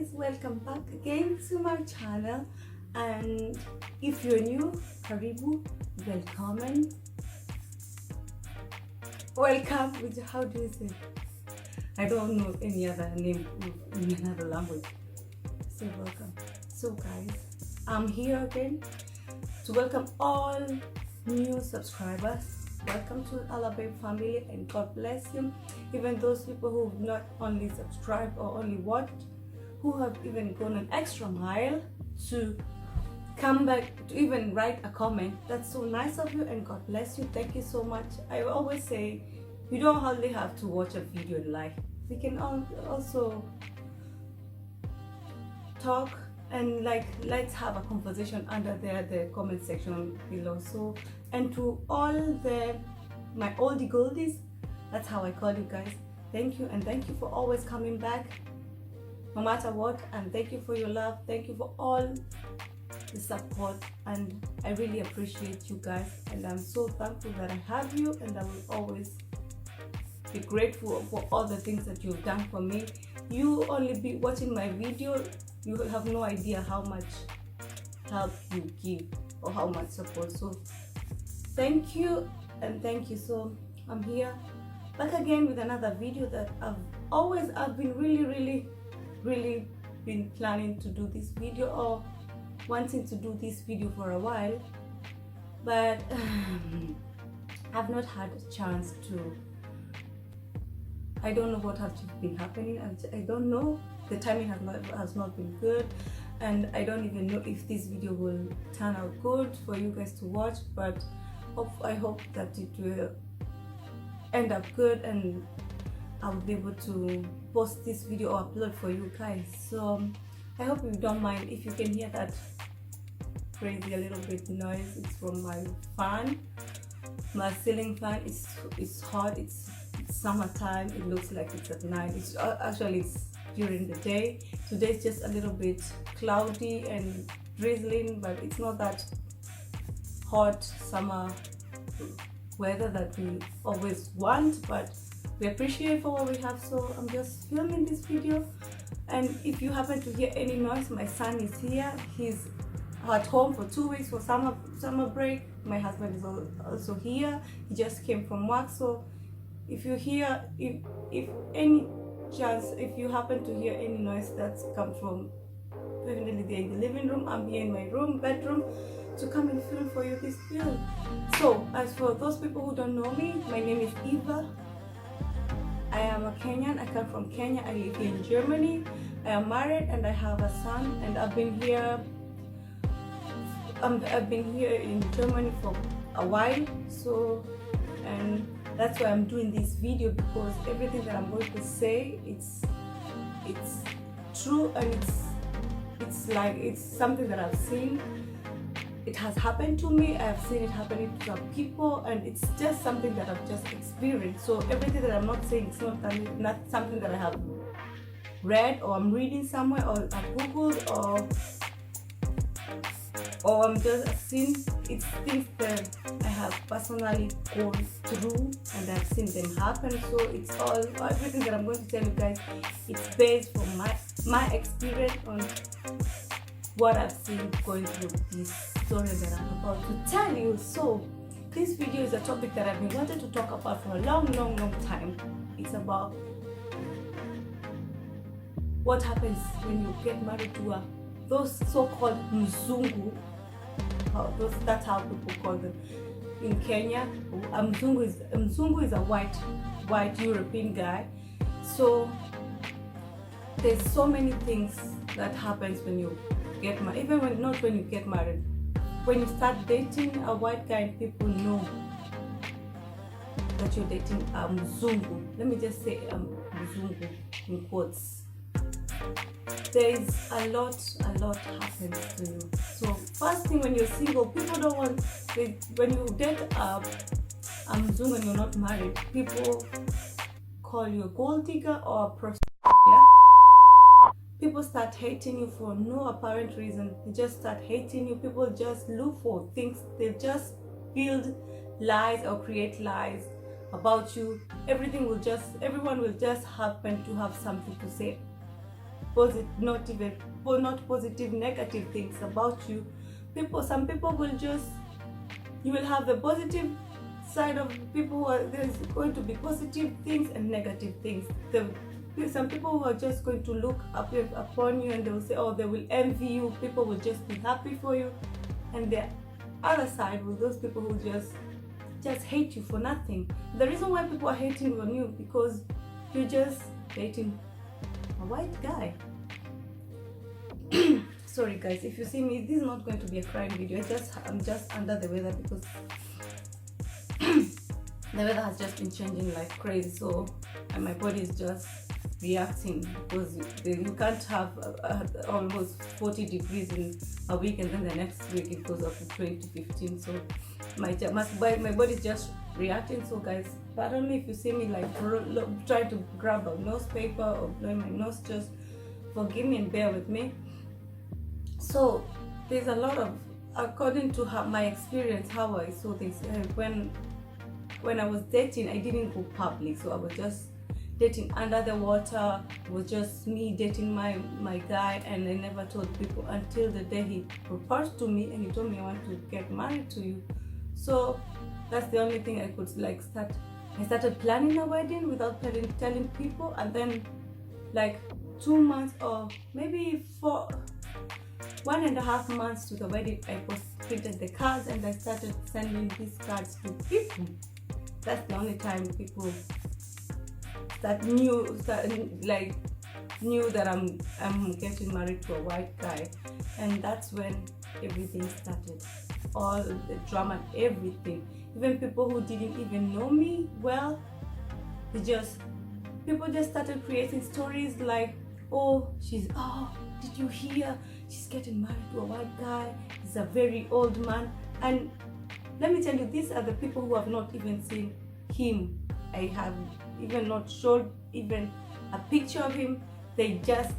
guys, welcome back again to my channel. And if you're new, karibu, welcome. Welcome, how do you say? I don't know any other name in another language. Say welcome. So guys, I'm here again to welcome all new subscribers. Welcome to Alabeby family, and God bless you. Even those people who've not only subscribed or only watched, who have even gone an extra mile to come back to even write a comment. That's so nice of you, and God bless you. Thank you so much. I always say you don't hardly have to watch a video and like. We can also talk and let's have a conversation under there, the comment section below. So, and to all my oldie goldies, that's how I call you guys, thank you, and thank you for always coming back no matter what, and thank you for your love, thank you for all the support, and I really appreciate you guys, and I'm so thankful that I have you, and I will always be grateful for all the things that you've done for me. You only be watching my video, you have no idea how much help you give or how much support. So thank you, and thank you. So I'm here back again with another video that I've been really been planning to do this video or wanting to do this video for a while, but I've not had a chance to. I don't know what has been happening, and I don't know, the timing has not been good, and I don't even know if this video will turn out good for you guys to watch, but I hope that it will end up good and I'll be able to post this video or upload for you guys. So I hope you don't mind if you can hear that crazy a little bit noise. It's from my fan, my ceiling fan. It's hot, it's summertime, it looks like it's at night. It's actually during the day. Today's just a little bit cloudy and drizzling, but it's not that hot summer weather that we always want, but we appreciate for what we have. So I'm just filming this video, and if you happen to hear any noise, my son is here. He's at home for 2 weeks for summer break. My husband is also here. He just came from work. So if you hear, if any chance, if you happen to hear any noise, that's come from definitely there in the living room. I'm here in my bedroom to come and film for you this film. So as for those people who don't know me, my name is Eva. I am a Kenyan. I come from Kenya. I live here in Germany. I am married and I have a son, and I've been here in Germany for a while. So, and that's why I'm doing this video, because everything that I'm going to say, it's true, and it's something that I've seen. It has happened to me. I've seen it happening to some people, and it's just something that I've just experienced. So everything that I'm not saying, it's not something that I have read or I'm reading somewhere or I've googled or I'm just seeing. It's things that I have personally gone through and I've seen them happen. So it's everything that I'm going to tell you guys, it's based from my experience on what I've seen going through this story that I'm about to tell you. So this video is a topic that I've been wanting to talk about for a long time. It's about what happens when you get married to those so-called Muzungu. That's how people call them in Kenya. Mzungu is a white European guy. So there's so many things that happens when you get married. Even when you get married, when you start dating a white guy, people know that you're dating a Muzungu. Let me just say Muzungu in quotes. There's a lot happens to you. So first thing, when you're single, people don't want, when you date a Muzungu and you're not married, people call you a gold digger or a prostitute. Yeah? People start hating you for no apparent reason. They just start hating you. People just look for things. They just build lies or create lies about you. Everyone will just happen to have something to say not positive, negative things about you. Some people will just, you will have the positive side of people there's going to be positive things and negative things. Some people who are just going to look upon you and they will say, oh, they will envy you. People will just be happy for you. And the other side with those people who just hate you for nothing. The reason why people are hating on you because you're just dating a white guy. Sorry guys, if you see me, this is not going to be a crying video. I'm just under the weather because the weather has just been changing like crazy, so and my body is just reacting because you can't have almost 40 degrees in a week and then the next week it goes up to 20, 15. So my body is just reacting. So guys, pardon me if you see me like trying to grab a nose paper or blowing my nose, just forgive me and bear with me. So there's a lot of, according to my experience, how I saw things. When I was dating, I didn't go public, so I was just dating under the water. It was just me dating my guy, and I never told people until the day he proposed to me and he told me, I want to get married to you. So that's the only thing I could like start. I started planning a wedding without telling people, and then like 2 months or maybe 1.5 months to the wedding, I printed the cards and I started sending these cards to people. That's the only time people knew that I'm getting married to a white guy, and that's when everything started. All the drama, everything. Even people who didn't even know me well, people just started creating stories like, oh, did you hear? She's getting married to a white guy. He's a very old man. And let me tell you, these are the people who have not even seen him. I have even not showed even a picture of him. That's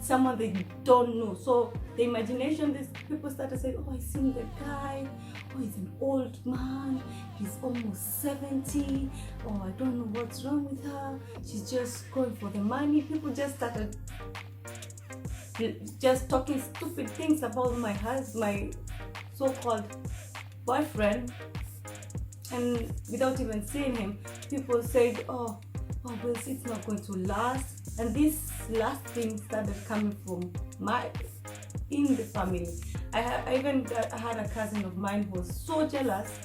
someone they don't know. So the imagination, these people started saying, oh, I seen the guy. Oh, he's an old man. He's almost 70. Oh, I don't know what's wrong with her. She's just going for the money. People just started just talking stupid things about my husband, my so-called boyfriend, and without even seeing him, people said, oh well, it's not going to last. And this last thing started coming from in the family. I had a cousin of mine who was so jealous,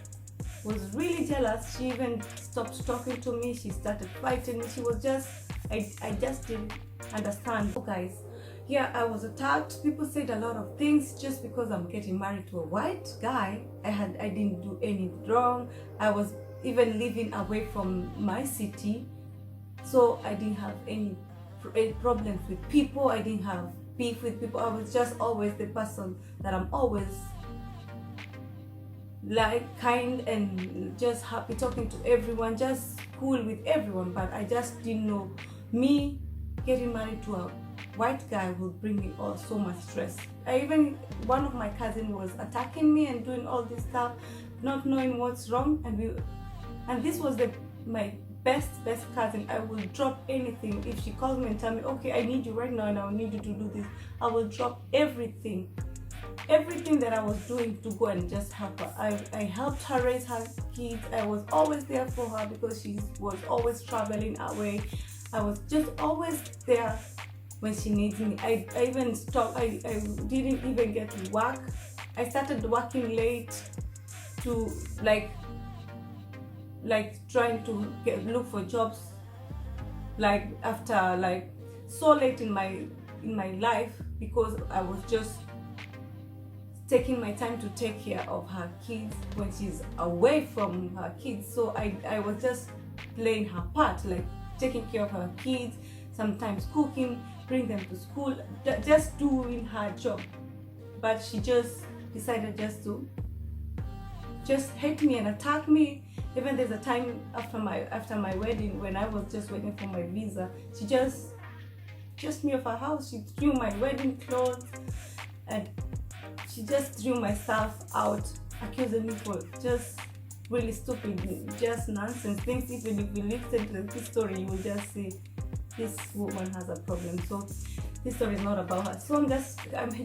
was really jealous. She even stopped talking to me. She started fighting me. She was just, I just didn't understand. So guys, yeah, I was attacked. People said a lot of things just because I'm getting married to a white guy. I didn't do anything wrong. I was even living away from my city, so I didn't have any problems with people. I didn't have beef with people. I was just always the person that I'm always like kind and just happy talking to everyone, just cool with everyone. But I just didn't know me getting married to a white guy will bring me so much stress. One of my cousins was attacking me and doing all this stuff, not knowing what's wrong, and this was my best cousin. I will drop anything if she calls me and tell me, okay, I need you right now and I need you to do this. I will drop everything that I was doing to go and just help her. I helped her raise her kids. I was always there for her because she was always traveling away. I was just always there when she needs me. I even stopped. I didn't even get to work. I started working late to like trying to look for jobs like after like so late in my life, because I was just taking my time to take care of her kids when she's away from her kids. So I was just playing her part, like taking care of her kids, sometimes cooking, bring them to school, just doing her job. But she just decided to hate me and attack me. Even there's a time after my wedding, when I was just waiting for my visa, she just me off her house. She threw my wedding clothes and she just threw my stuff out, accusing me for just really stupid, just nonsense things. Even if you listen to this story, you will just see this woman has a problem. So this story is not about her. So I'm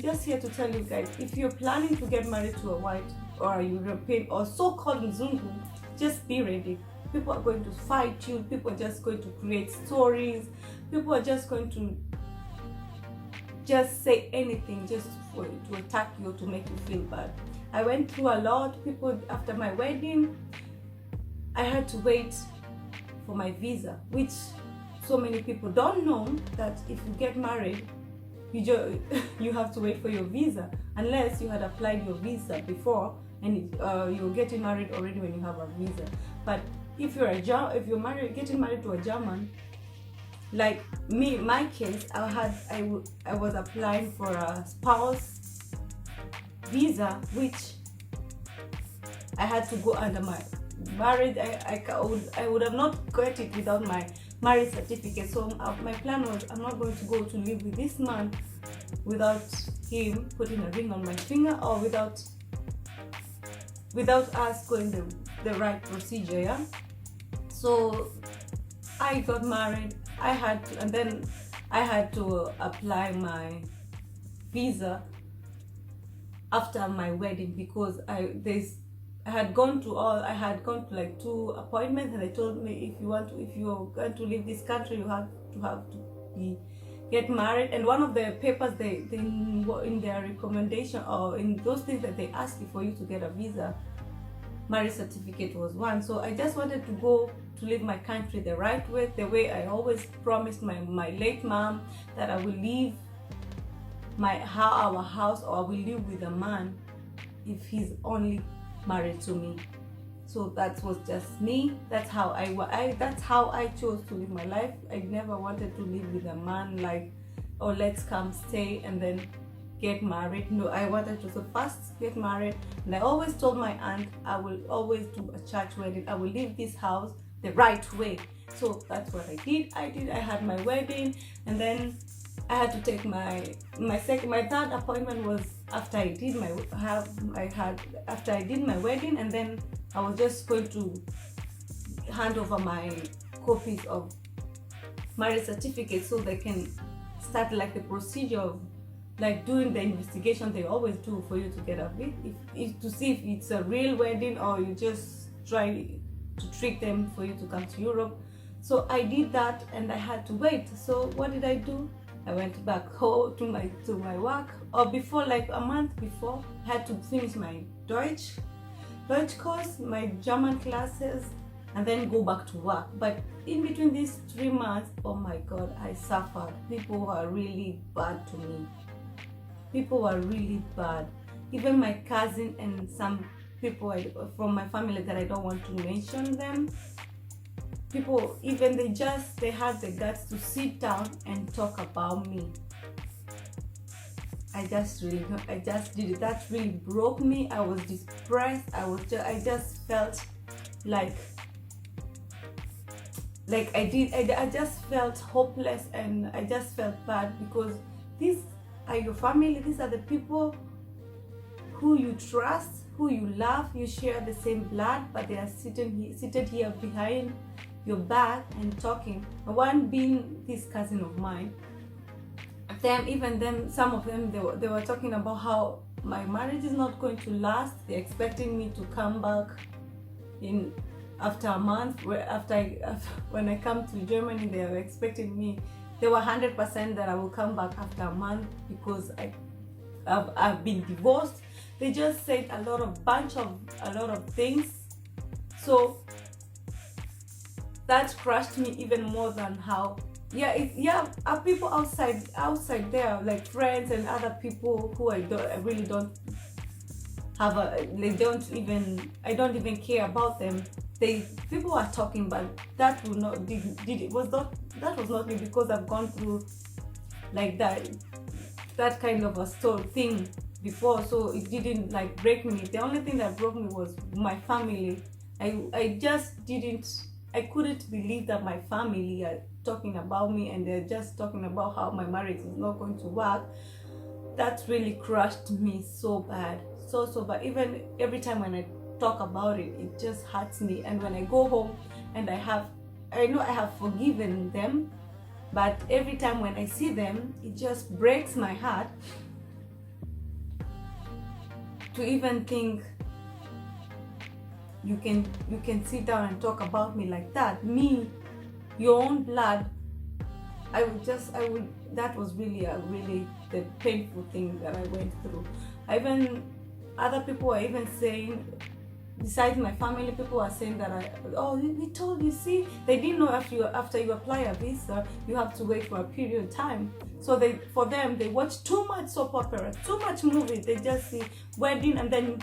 just here to tell you guys, if you're planning to get married to a white or a European or so-called Muzungu, just be ready. People are going to fight you. People are just going to create stories. People are just going to just say anything just to attack you, to make you feel bad. I went through a lot. People, after my wedding, I had to wait for my visa, which so many people don't know, that if you get married, you have to wait for your visa, unless you had applied your visa before and you're getting married already when you have a visa. But if you're getting married to a German, like me, my case, I was applying for a spouse visa, which I had to go under my marriage. I would have not got it without my marriage certificate. So my plan was, I'm not going to go to live with this man without him putting a ring on my finger, or without us going the right procedure. Yeah. So I got married. And then I had to apply my visa after my wedding, because I had gone to like 2 appointments, and they told me, if you're going to leave this country, you have to get married. And one of the papers they in their recommendation, or in those things that they ask you for you to get a visa, marriage certificate was one. So I just wanted to go to leave my country the right way, the way I always promised my late mom, that I will leave our house, or I will live with a man if he's only married to me. So that was just me. That's how I chose to live my life. I never wanted to live with a man, like, oh, let's come stay and then get married. No, I wanted to first get married. And I always told my aunt, I will always do a church wedding. I will leave this house the right way. So that's what I did. I had my wedding, and then I had to take my third appointment was after I did my wedding, and then I was just going to hand over my copies of marriage certificate, so they can start like the procedure of like doing the investigation they always do for you to get a visa, to see if it's a real wedding, or you just try to trick them for you to come to Europe. So I did that, and I had to wait. So what did I do? I went back home to my work, or before, like a month before, I had to finish my Deutsch course, my German classes, and then go back to work. But in between these 3 months, oh my God, I suffered. People were really bad to me. People were really bad. Even my cousin and some people from my family that I don't want to mention them, people, even they had the guts to sit down and talk about me. I just did it. That really broke me. I was depressed. I just felt like I just felt hopeless, and I just felt bad, because these are your family. These are the people who you trust, who you love. You share the same blood, but they are seated here behind your back and talking. One being this cousin of mine. Some of them, they were talking about how my marriage is not going to last. They're expecting me to come back after a month. When I come to Germany, they were expecting me. They were 100% that I will come back after a month, because I've been divorced. They just said a lot of things. So that crushed me even more than how. Are people outside there, like friends and other people who I don't even care about them. People are talking, but that was not me, because I've gone through like that kind of a thing before, so it didn't like break me. The only thing that broke me was my family. I couldn't believe that my family are talking about me, and they're just talking about how my marriage is not going to work. That really crushed me so bad. So bad. Even every time when I talk about it, it just hurts me. And when I go home and I know I have forgiven them, But every time when I see them, it just breaks my heart to even think you can sit down and talk about me like that. Me, your own blood. That was really the painful thing that I went through. Other people are even saying, besides my family, people are saying that we told you, see, they didn't know after you apply a visa, you have to wait for a period of time. So for them, they watch too much soap opera, too much movies. They just see wedding and then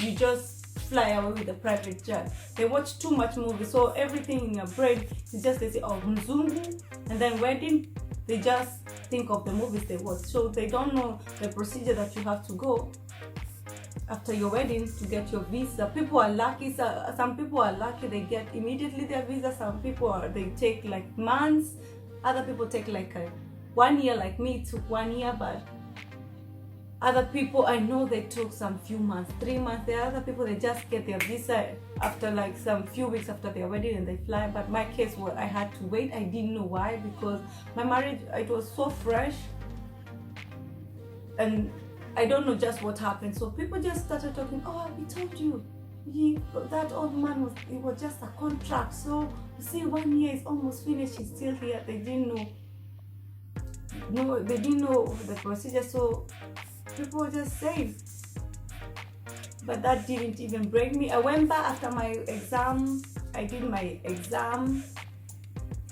you just fly away with a private jet. They watch too much movies, so everything in your brain is just, they say, oh, Muzungu, and then wedding, they just think of the movies they watch. So they don't know the procedure that you have to go after your wedding to get your visa. People are lucky. Some people are lucky, they get immediately their visa. Some people they take like months. Other people take like 1 year, like me, it took 1 year. But other people, I know they took some few months, 3 months. There are other people, they just get their visa after like some few weeks after their wedding and they fly. But my case was, I had to wait. I didn't know why, because my marriage, it was so fresh, and I don't know just what happened. So people just started talking, oh, we told you, that old man it was just a contract. So you see, 1 year is almost finished, he's still here. They didn't know. No, they didn't know the procedure. So people were just saying. But that didn't even break me. I went back after my exam. I did my exam,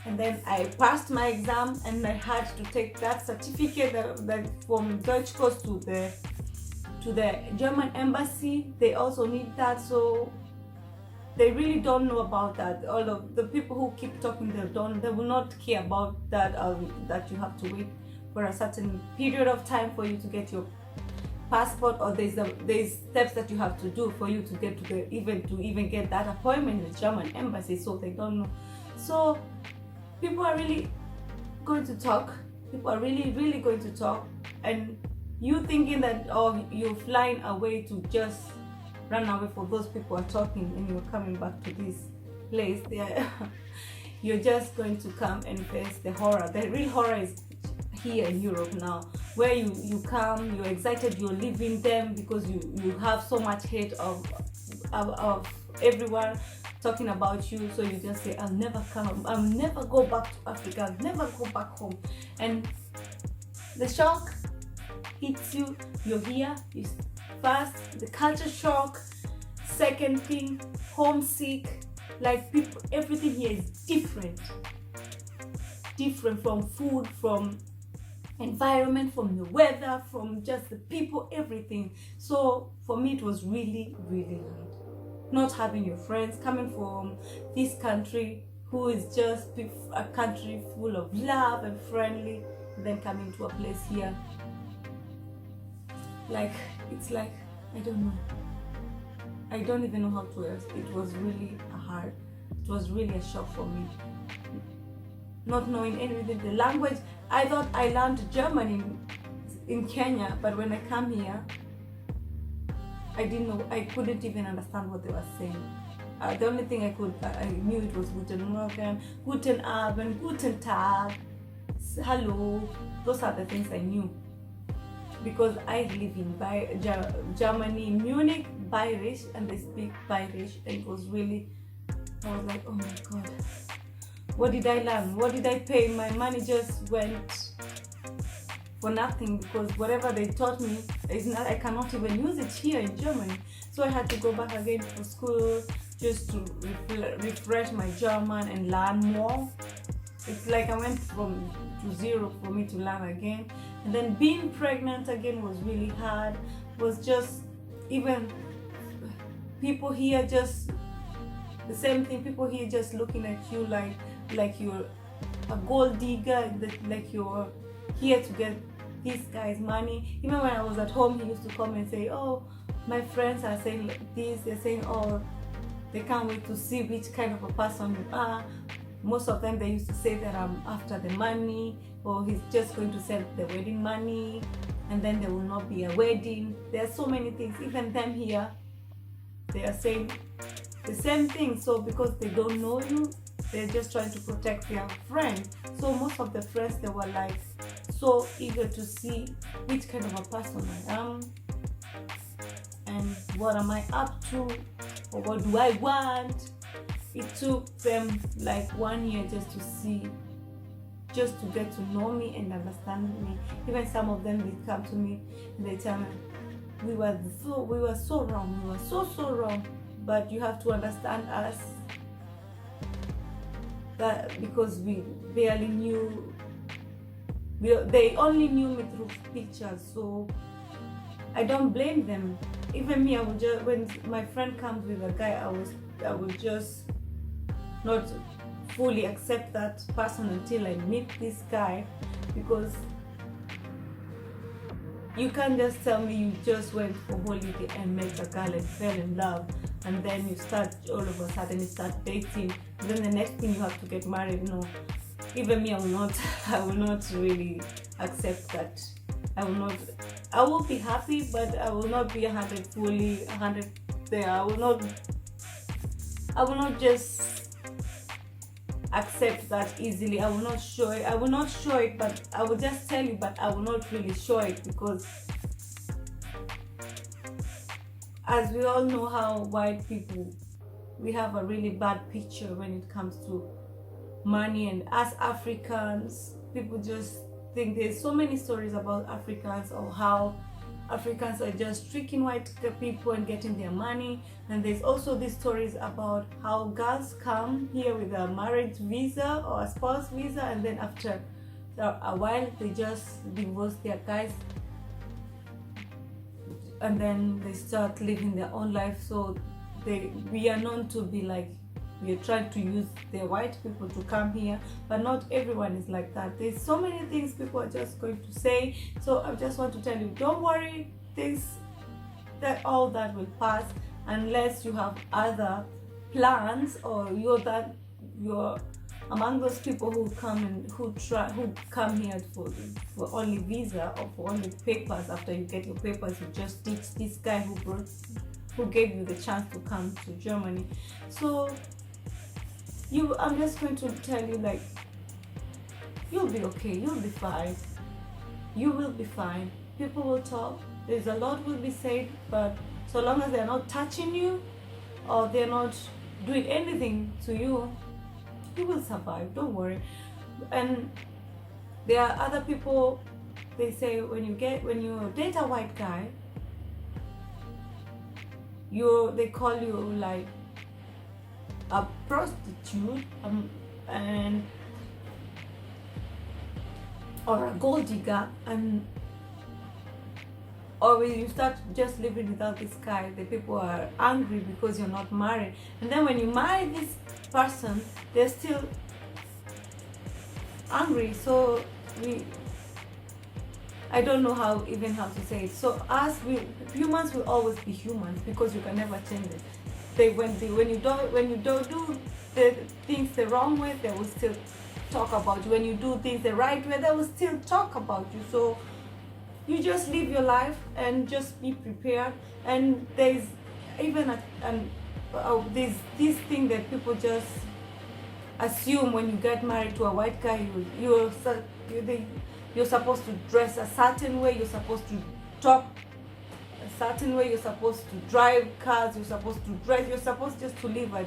and then I passed my exam, and I had to take that certificate that from Deutsche Coast to the German embassy. They also need that, so they really don't know about that. All of the people who keep talking, they will not care about that. That you have to wait for a certain period of time for you to get your passport, or there's steps that you have to do for you to get to even get that appointment in the German embassy. So they don't know. So people are really going to talk. People are really going to talk, and you thinking that, oh, you're flying away to just run away for those people are talking, and you're coming back to this place. You're just going to come and face the horror. The real horror is here in Europe now, where you come, you're excited, you're leaving them because you have so much hate of everyone talking about you. So you just say, I'll never come, I'll never go back to Africa, I'll never go back home. And the shock hits you. You're here. First, the culture shock. Second thing, homesick. Like people, everything here is different from food, from environment, from the weather, from just the people, everything. So for me, it was really hard. Not having your friends, coming from this country who is just a country full of love and friendly, and then coming to a place here, like, it's like, I don't know. I don't even know how to explain. It was really hard. It was really a shock for me. Not knowing anything, the language. I thought I learned German in Kenya, but when I come here, I didn't know. I couldn't even understand what they were saying. The only thing I knew it was Guten Morgen, Guten Abend, Guten Tag, hello. Those are the things I knew, because I live in Germany, Munich, Bayerisch, and they speak Bayerisch, and it was really, I was like, oh my God, what did I learn? What did I pay? My money just went for nothing, because whatever they taught me, I cannot even use it here in Germany. So I had to go back again for school just to refresh my German and learn more. It's like I went to zero for me to learn again. And then being pregnant again was really hard. It was just, even people here just the same thing. People here just looking at you like you're a gold digger, like you're here to get this guy's money. Even when I was at home, he used to come and say, oh, my friends are saying this, they're saying, oh, they can't wait to see which kind of a person you are. Most of them, they used to say that I'm after the money, or he's just going to send the wedding money, and then there will not be a wedding. There are so many things. Even them here, they are saying the same thing. So because they don't know you, they're just trying to protect their friend. So most of the friends, they were like so eager to see which kind of a person I am and what am I up to, or what do I want. It took them like 1 year just to get to know me and understand me. Even some of them, they come to me and they tell me, we were so wrong, we were so wrong, but you have to understand us, that because we barely knew, they only knew me through pictures. So I don't blame them. Even me, I would just, when my friend comes with a guy, I would just not fully accept that person until I meet this guy, because you can't just tell me you just went for holiday and met a girl and fell in love, and then you start, all of a sudden you start dating, and then the next thing you have to get married. No, even me, I will not really accept that. I will be happy, but I will not be 100 there. I will not just accept that easily. I will not show it, but I will just tell you, but I will not really show it, because as we all know how white people, we have a really bad picture when it comes to money, and as Africans, people just think there's so many stories about Africans, or how Africans are just tricking white people and getting their money. And there's also these stories about how girls come here with a marriage visa or a spouse visa, and then after a while they just divorce their guys, and then they start living their own life. So we are known to be like, we are trying to use the white people to come here, but not everyone is like that. There's so many things people are just going to say. So I just want to tell you, don't worry, all that will pass, unless you have other plans, or you're among those people who come here for only visa or for only papers. After you get your papers, you just ditch this guy who gave you the chance to come to Germany. So I'm just going to tell you, like, you'll be okay, you'll be fine, you will be fine. People will talk, there's a lot will be said, but so long as they're not touching you or they're not doing anything to you, you will survive, don't worry. And there are other people, they say when you date a white guy, they call you like a prostitute, or a gold digger, or when you start just living without this guy, the people are angry because you're not married. And then when you marry this person, they're still angry. So I don't know how to say it. So humans will always be humans, because you can never change it. When you don't do the things the wrong way, they will still talk about you. When you do things the right way, they will still talk about you. So you just live your life and just be prepared. And there's even there's this thing that people just assume: when you get married to a white guy, you're supposed to dress a certain way, you're supposed to talk a certain way, you're supposed to drive cars, you're supposed to dress, you're supposed just to live a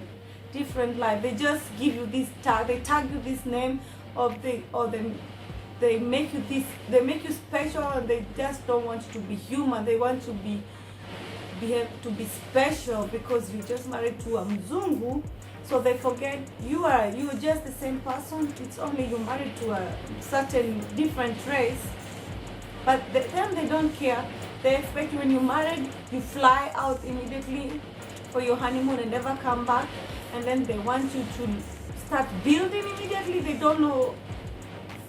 different life. They just give you this tag, they tag you this name, they make you special, and they just don't want you to be human. They want to be special because you just married to a Muzungu. So they forget you're just the same person. It's only you married to a certain different race. But them, they don't care. They expect when you're married, you fly out immediately for your honeymoon and never come back. And then they want you to start building immediately. They don't know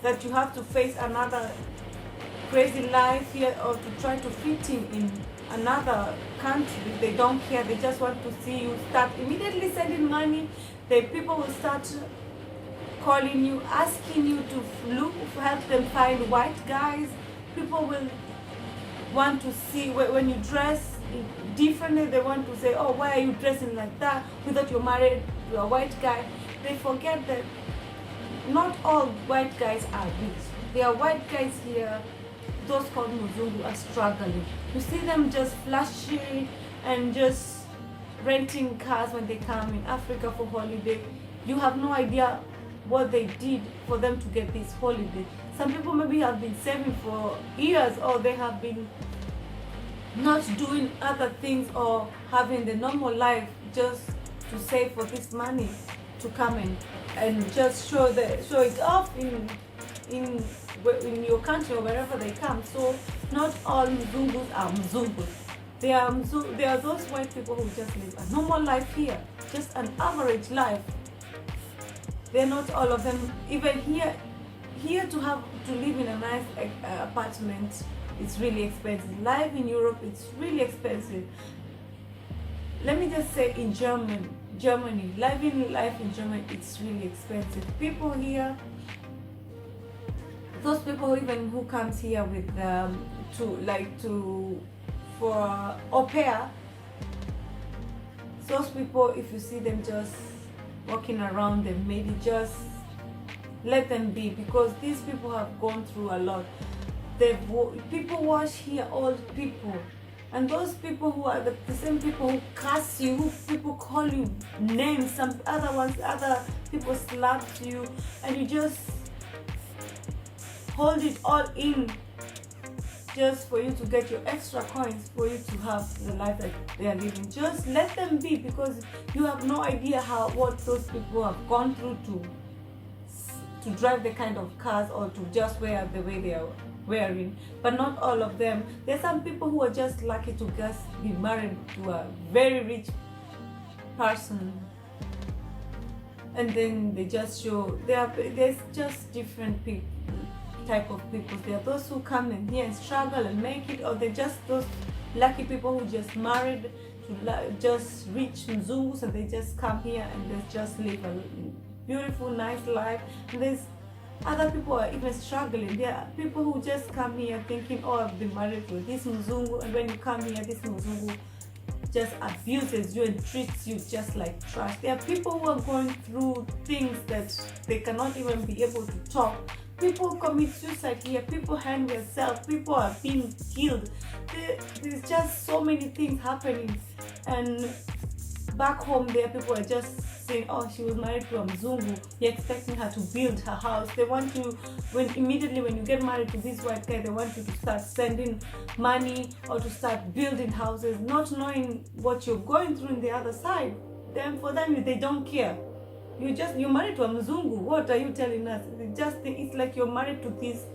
that you have to face another crazy life here, or to try to fit in another country. They don't care. They just want to see you start immediately sending money. The people will start calling you, asking you to help them find white guys. People will want to see when you dress differently. They want to say, oh, why are you dressing like that? We thought you're married to a white guy. they forget that not all white guys are rich. There are white guys here, those called Muzungu, are struggling. You see them just flashy and just renting cars when they come in Africa for holiday. You have no idea what they did for them to get this holiday. Some people maybe have been saving for years, or they have been not doing other things or having the normal life just to save for this money to come and just show it off in your country or wherever they come. So not all Muzungus are Muzungus. There are those white people who just live a normal life here, just an average life. They're not all of them. Even here to live in a nice apartment, it's really expensive. Life in Europe, it's really expensive. Let me just say, in Germany, living life in Germany, it's really expensive. People here, those people even who comes here with for au pair, those people, if you see them just walking around them, maybe just let them be, because these people have gone through a lot. People wash here, old people, and those people who are the same people who curse you, who people call you names, some other people slap you, and you just hold it all in just for you to get your extra coins, for you to have the life that they are living. Just let them be, because you have no idea what those people have gone through to drive the kind of cars or to just wear the way they are wearing. But not all of them. There are some people who are just lucky to just be married to a very rich person, and then they just show there's just different people, type of people. There are those who come in here and struggle and make it, or they're just those lucky people who just married to just rich Mzungus, and they just come here and they just live a beautiful, nice life. And there's other people are even struggling. There are people who just come here thinking, oh, I've been married to this Mzungu, and when you come here, this Mzungu just abuses you and treats you just like trash. There are people who are going through things that they cannot even be able to talk. People commit suicide here, people hang themselves, people are being killed. There's just so many things happening. And back home there, people are just saying, oh, she was married to a Mzungu, you're expecting her to build her house. They want you, immediately when you get married to this white guy, they want you to start sending money or to start building houses, not knowing what you're going through in the other side. Then for them, they don't care. You're married to a Mzungu. What are you telling us? They just think it's like you're married to this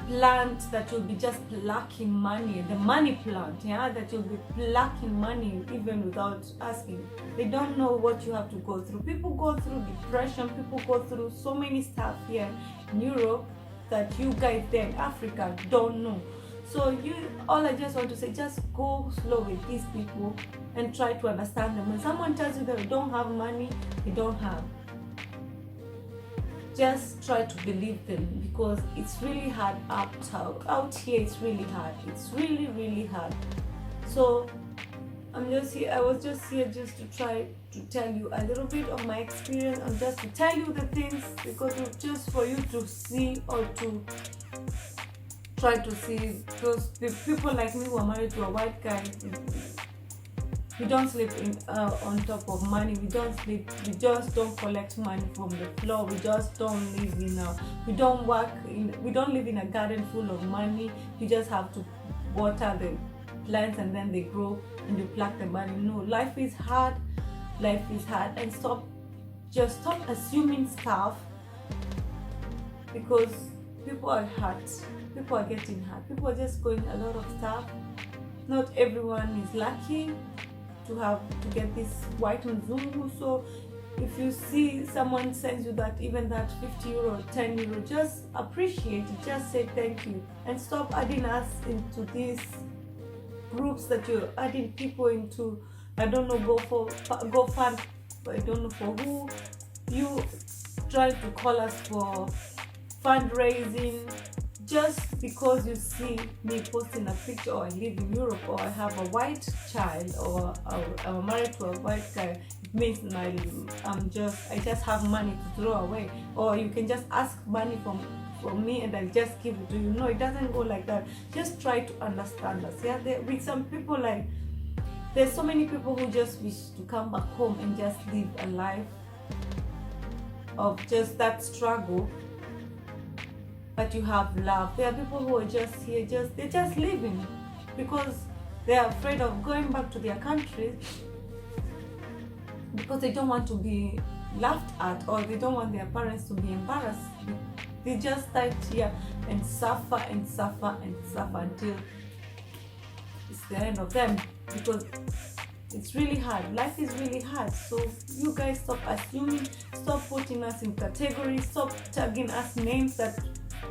plant that will be just plucking money, the money plant, that you'll be plucking money even without asking. They don't know what you have to go through. People go through depression, people go through so many stuff here in Europe that you guys there in Africa don't know. So all I just want to say, just go slow with these people and try to understand them. When someone tells you that they don't have money, they don't have. Just try to believe them, because it's really hard out here. It's really hard. It's really, really hard. So I was just here just to try to tell you a little bit of my experience, and just to tell you the things, because just for you to see, or to try to see, because the people like me who are married to a white guy, we don't sleep on top of money. We just don't collect money from the floor. We just don't live we don't live in a garden full of money. You just have to water the plants and then they grow and you pluck the money. No, life is hard. And stop assuming stuff, because people are hurt. People are getting hurt. People are just going a lot of stuff. Not everyone is lucky to get this white Mzungu. So if you see someone sends you that, even that 50 euro, 10 euro, just appreciate it. Just say thank you, and stop adding us into these groups that you're adding people into. I don't know, go fund. I don't know for who. You try to call us for fundraising. just because you see me posting a picture, or I live in Europe, or I have a white child, or I'm married to a white guy, it means I just have money to throw away, or you can just ask money from me and I'll just give it to you. No, it doesn't go like that. Just try to understand us. Yeah, with some people, like, there's so many people who just wish to come back home and just live a life of just that struggle, but you have love. There are people who are just here, they're just living because they're afraid of going back to their countries, because they don't want to be laughed at, or they don't want their parents to be embarrassed. They just stay here and suffer and suffer and suffer until it's the end of them, because it's really hard. Life is really hard. So you guys, stop assuming, stop putting us in categories, stop tagging us names that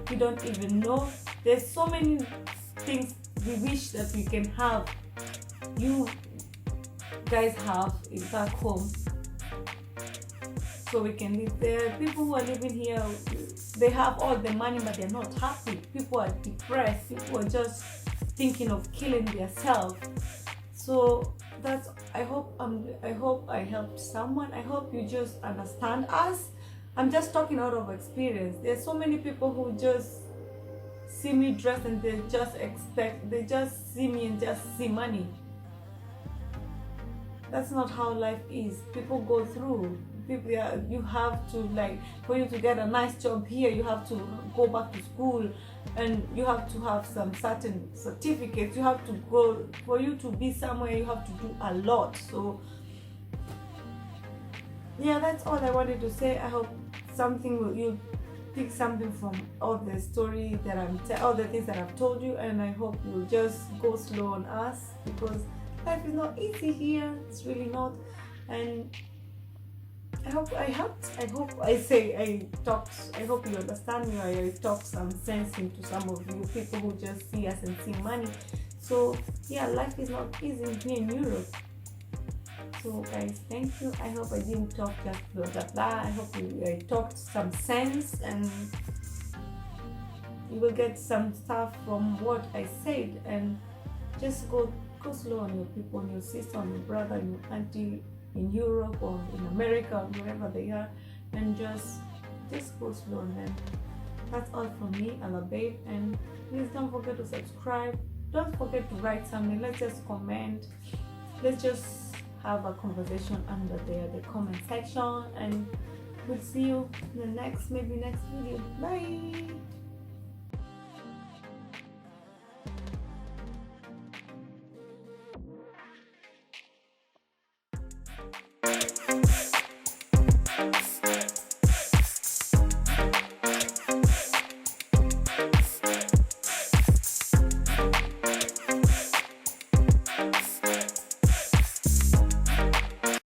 we don't even know. There's so many things we wish that we can have, you guys have in back home, so we can live there. People who are living here, they have all the money but they're not happy. People are depressed. People are just thinking of killing themselves. So that's, I hope I helped someone. I hope you just understand us. I'm just talking out of experience. There's so many people who just see me dressed and they just see me and just see money. That's not how life is. People go through. You have to, like, for you to get a nice job here, you have to go back to school, and you have to have some certain certificates. You have to go, for you to be somewhere, you have to do a lot. So yeah, that's all I wanted to say. I hope you pick something from all the story that all the things that I've told you, and I hope you'll just go slow on us, because life is not easy here. It's really not. And I hope I helped. I hope you understand me. I talked some sense into some of you people who just see us and see money. So yeah, life is not easy here in Europe. So guys, thank you. I hope I didn't talk just blah blah blah. I hope I talked some sense, and you will get some stuff from what I said. And just go slow on your people, on your sister, on your brother, on your auntie in Europe or in America or wherever they are, and just go slow on them. That's all from me, Alabeby, and please don't forget to subscribe. Don't forget to write something. Let's just comment. Let's just have a conversation under there, the comment section, and we'll see you in the next video. Bye.